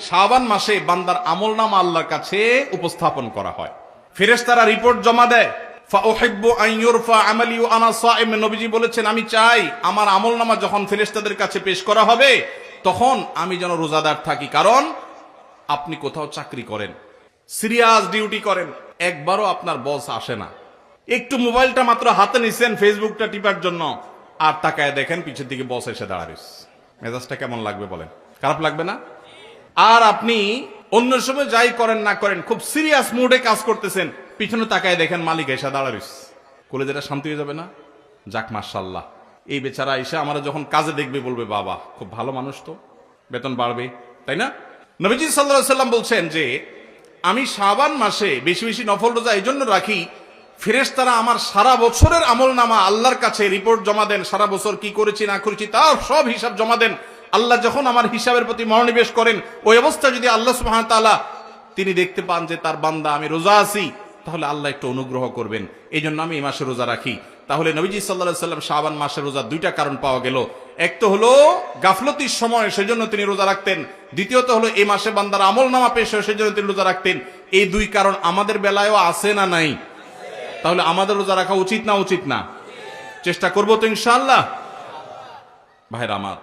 শাবান মাসে বান্দার আমলনামা আল্লাহর কাছে উপস্থাপন করা হয়, ফেরেশতারা রিপোর্ট জমা দেয়। ফাউহিব্বু আন ইউরফা আমালি ওয়া আনা সাইম, নবীজি বলেছেন আমি চাই আমার আমলনামা যখন ফেরেশতাদের কাছে পেশ করা হবে তখন আমি যেন রোজাদার থাকি। কারণ আপনি কোথাও চাকরি করেন, সিরিয়াস ডিউটি করেন, একবারও আপনার বস আসে না, একটু মোবাইলটা মাত্র হাতে নিছেন ফেসবুকটা টিপার জন্য, আর তাকায় দেখেন পিছের দিকে বস এসে দাঁড়াবে, মেজাজটা কেমন লাগবে বলেন? খারাপ লাগবে না? আর আপনি অন্য সময় যাই করেন না করেন খুব সিরিয়াস মুডে কাজ করতেছেন, পিছনে তাকায় দেখেন মালিক এসে দাঁড়াবে, কলেজেটা শান্তি হয়ে যাবে না? যাক মাশাআল্লাহ, এই বেচারা এসে আমরা যখন কাজে দেখবে বলবে বাবা খুব ভালো মানুষ, তো বেতন বাড়বে, তাই না? নবীজি সাল্লাল্লাহু আলাইহি সাল্লাম বলছেন যে আমি শাবান মাসে বেশি বেশি নফল রোজা এই জন্য রাখি, ফেরেশতারা আমার সারা বছরের আমলনামা আল্লাহর কাছে রিপোর্ট জমা দেন, সারা বছর কি করেছি না করেছি তার সব হিসাব জমা দেন। আল্লাহ যখন আমার হিসাবের প্রতি মনোনিবেশ করেন, ওই অবস্থা যদি আল্লাহ সুবহানাহু ওয়া তাআলা তিনি দেখতে পান যে তার বান্দা আমি রোজা আছি, তাহলে আল্লাহ একটু অনুগ্রহ করবেন। এই জন্য আমি এই মাসে রোজা রাখি। তাহলে নবীজি সাল্লাল্লাহু আলাইহি সাল্লাম শাবান মাসের রোজা দুইটা কারণ পাওয়া গেল। এক তো হলো গাফলতির সময় সেজন্য তিনি রোজা রাখতেন, দ্বিতীয়ত হলো এই মাসে বান্দার আমলনামা পেশ হয় সেজন্য তিনি রোজা রাখতেন। এই দুই কারণ আমাদের বেলায়ও আছে না নাই? তাহলে আমাদের রোজা রাখা উচিত না উচিত না? চেষ্টা করবো তো ইনশাআল্লাহ। ভাইরা আমার,